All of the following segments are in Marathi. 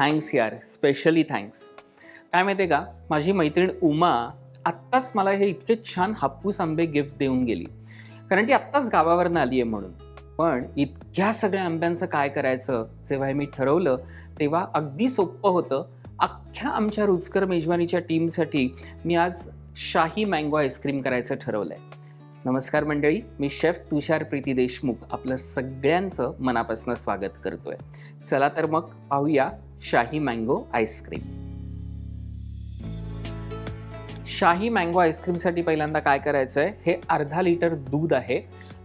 थँक्स यार, स्पेशली थँक्स. काय माहिती आहे का, माझी मैत्रीण उमा आत्ताच मला हे इतके छान हापूस आंबे गिफ्ट देऊन गेली. कारण ती आत्ताच गावावरनं आली आहे म्हणून. पण इतक्या सगळ्या आंब्यांचं काय करायचं, जेव्हा हे मी ठरवलं तेव्हा अगदी सोपं होतं. अख्ख्या आमच्या रुचकर मेजवानीच्या टीमसाठी मी आज शाही मँगो आईस्क्रीम करायचं ठरवलं आहे. नमस्कार मंडळी, मी शेफ तुषार प्रीती देशमुख आपलं सगळ्यांचं मनापासून स्वागत करतोय. चला तर मग पाहूया शाही मँगो आईस्क्रीम. शाही मँगो आईस्क्रीमसाठी पहिल्यांदा काय करायचं आहे, हे अर्धा लिटर दूध आहे,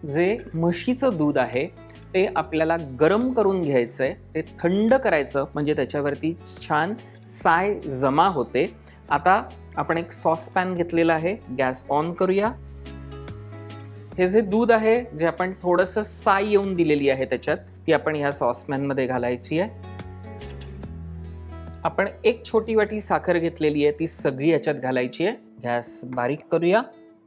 जे म्हशीचं दूध आहे ते आपल्याला गरम करून घ्यायचं आहे. ते थंड करायचं म्हणजे त्याच्यावरती छान साय जमा होते. आता आपण एक सॉसपॅन घेतलेला आहे, गॅस ऑन करूया. हे जे दूध आहे, जे आपण थोडंसं साय येऊन दिलेली आहे त्याच्यात, ती आपण ह्या सॉसपॅनमध्ये घालायची आहे. आपण एक छोटी वाटी साखर घेतलेली आहे, ती सगळी याच्यात घालायची आहे. गॅस बारीक करूया.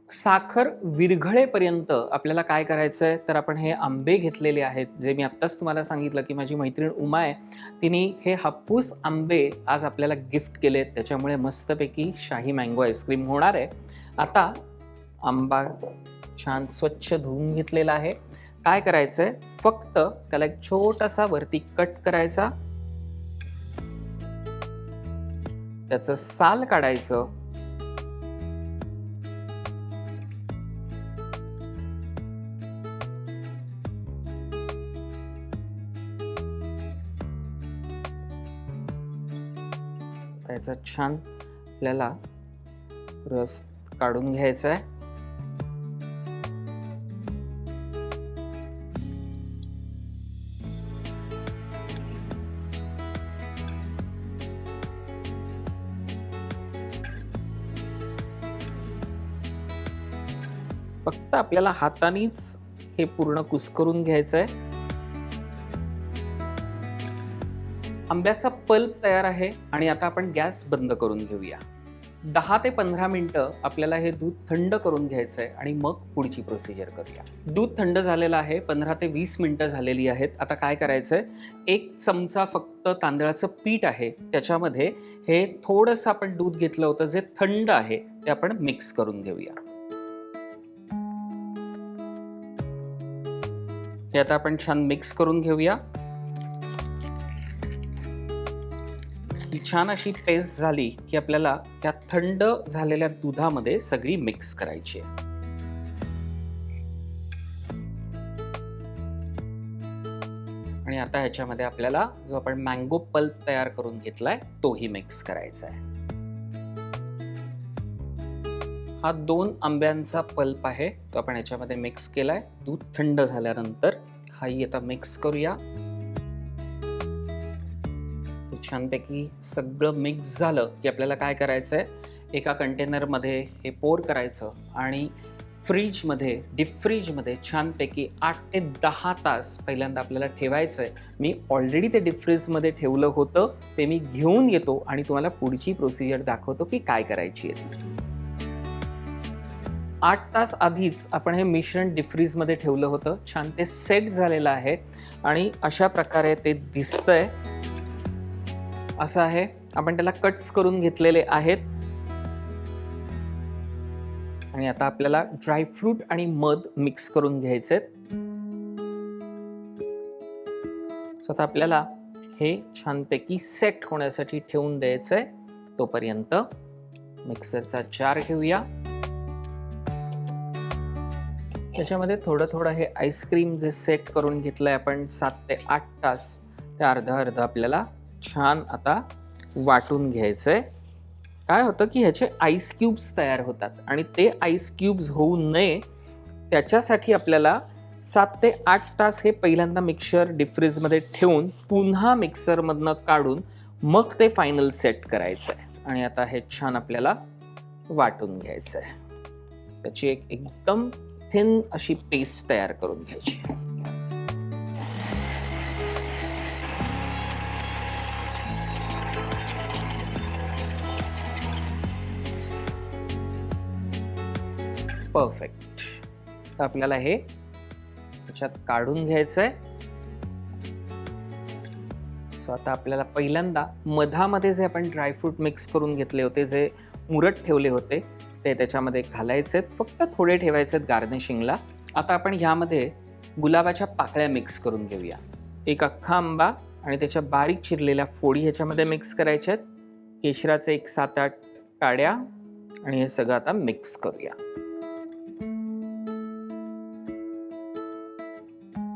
साखर विरघळेपर्यंत आपल्याला काय करायचं आहे, तर आपण हे आंबे घेतलेले आहेत, जे मी आत्ताच तुम्हाला सांगितलं की माझी मैत्रीण उमा आहे, तिने हे हापूस आंबे आज आपल्याला गिफ्ट केलेत. त्याच्यामुळे मस्तपैकी शाही मँगो आईस्क्रीम होणार आहे. आता आंबा छान स्वच्छ धुवून घेतलेला आहे. काय करायचं आहे, फक्त त्याला एक छोटासा वरती कट करायचा, त्याचं साल काढायचं, त्याचा छान आपल्याला रस काढून घ्यायचा आहे. फक्त आपल्याला हातानेच हे पूर्ण कुस्करून घ्यायचं आहे. आंब्याचा पल्प तयार आहे आणि आता आपण गॅस बंद करून घेऊया. 10 ते 15 मिनिटं आपल्याला हे दूध थंड करून घ्यायचं आहे आणि मग पुढची प्रोसिजर करूया. दूध थंड झालेलं आहे, 15 ते 20 मिनिटं झालेली आहेत. आता काय करायचं आहे, 1 चमचा फक्त तांदळाचं पीठ आहे, त्याच्यामध्ये हे थोडंसं आपण दूध घेतलं होतं जे थंड आहे ते आपण मिक्स करून घेऊया. हे आता आपण छान मिक्स करून घेऊया. ही छान अशी पेस्ट झाली की आपल्याला त्या थंड झालेल्या दुधामध्ये सगळी मिक्स करायची आहे. आणि आता ह्याच्यामध्ये आपल्याला जो आपण मँगो पल्प तयार करून घेतलाय तोही मिक्स करायचा आहे. हा 2 आंब्यांचा पल्प आहे, तो आपण याच्यामध्ये मिक्स केलाय. दूध थंड झाल्यानंतर हाही आता मिक्स करूया. छानपैकी सगळं मिक्स झालं की आपल्याला काय करायचं आहे, एका कंटेनरमध्ये हे पोर करायचं आणि फ्रीजमध्ये, डीप फ्रीजमध्ये छानपैकी 8 ते 10 तास पहिल्यांदा आपल्याला ठेवायचं आहे. मी ऑलरेडी ते डीप फ्रीजमध्ये ठेवलं होतं, ते मी घेऊन येतो आणि तुम्हाला पुढची प्रोसिजर दाखवतो की काय करायची आहे. 8 तास आधीच आपण हे मिश्रण डीप फ्रीजमध्ये ठेवलं होतं. छान ते सेट झालेलं आहे आणि अशा प्रकारे ते दिसतंय. असं आहे, आपण त्याला कट्स करून घेतलेले आहेत. आणि आता आपल्याला ड्रायफ्रूट आणि मध मिक्स करून घ्यायचे. सो आता आपल्याला हे छानपैकी सेट होण्यासाठी ठेवून द्यायचंय. तोपर्यंत मिक्सरचा जार घेऊया. त्याच्यामध्ये थोडं थोडं हे आईस्क्रीम जे सेट करून घेतलंय आपण 7 ते 8 तास, ते अर्धा अर्धा आपल्याला छान आता वाटून घ्यायचंय. काय होतं की ह्याचे आईस क्यूब्स तयार होतात आणि ते आईस क्यूब्स होऊ नये त्याच्यासाठी आपल्याला 7 ते 8 तास हे पहिल्यांदा मिक्सर डीप फ्रीजमध्ये ठेवून पुन्हा मिक्सरमधनं काढून मग ते फायनल सेट करायचं आहे. आणि आता हे छान आपल्याला वाटून घ्यायचं आहे. त्याची एक एकदम थिन अशी पेस्ट तयार करून घ्यायची. परफेक्ट. तर आपल्याला हे त्याच्यात काढून घ्यायचंय. सो आता आपल्याला पहिल्यांदा मधामध्ये जे आपण ड्रायफ्रूट मिक्स करून घेतले होते, जे मुरत ठेवले होते, ते त्याच्यामध्ये घालायचे. फक्त थोडे ठेवायचे गार्निशिंगला. आता आपण ह्यामध्ये गुलाबाच्या पाकळ्या मिक्स करून घेऊया. एक अख्खा आंबा आणि त्याच्या बारीक चिरलेल्या फोडी ह्याच्यामध्ये मिक्स करायच्या आहेत. केशराचे एक 7-8 काड्या आणि हे सगळं आता मिक्स करूया.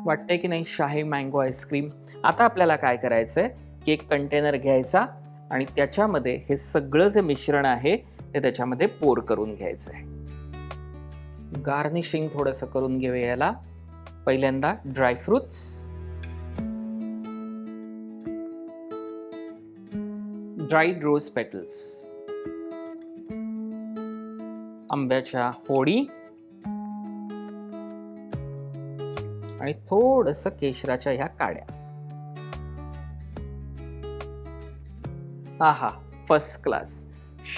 वाटतंय की नाही शाही मँगो आईस्क्रीम. आता आपल्याला काय करायचंय की एक कंटेनर घ्यायचा आणि त्याच्यामध्ये हे सगळं जे मिश्रण आहे ते त्याच्यामध्ये पोर करून घ्यायचंय. गार्निशिंग थोडंसं करून घेऊया याला. पहिल्यांदा ड्रायफ्रुट्स, ड्राईड रोज पेटल्स, आंब्याच्या फोडी आणि थोडंसं केशराच्या ह्या काड्या. आहा, फर्स्ट क्लास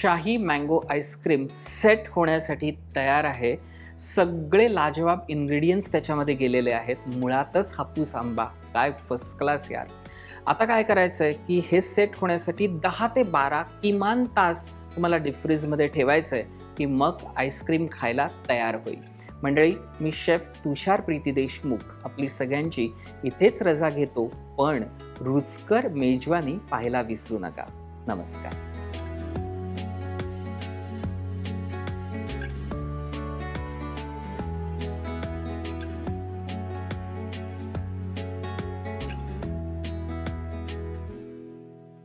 शाही मँगो आईस्क्रीम सेट होण्यासाठी तयार आहे. सगळे लाजवाब इन्ग्रेडियंट्स त्याच्यामध्ये गेलेले आहेत. मुळातच हापूस आंबा, काय फर्स्ट क्लास यार. आता काय करायचं आहे की हे सेट होण्यासाठी 10 ते 12 किमान तास तुम्हाला डीप फ्रीजमध्ये ठेवायचं आहे, की मग आईस्क्रीम खायला तयार होईल. मंडळी, मी शेफ तुषार प्रीती देशमुख आपली सगळ्यांची इथेच रजा घेतो, पण रुचकर मेजवानी पाहायला विसरू नका. नमस्कार.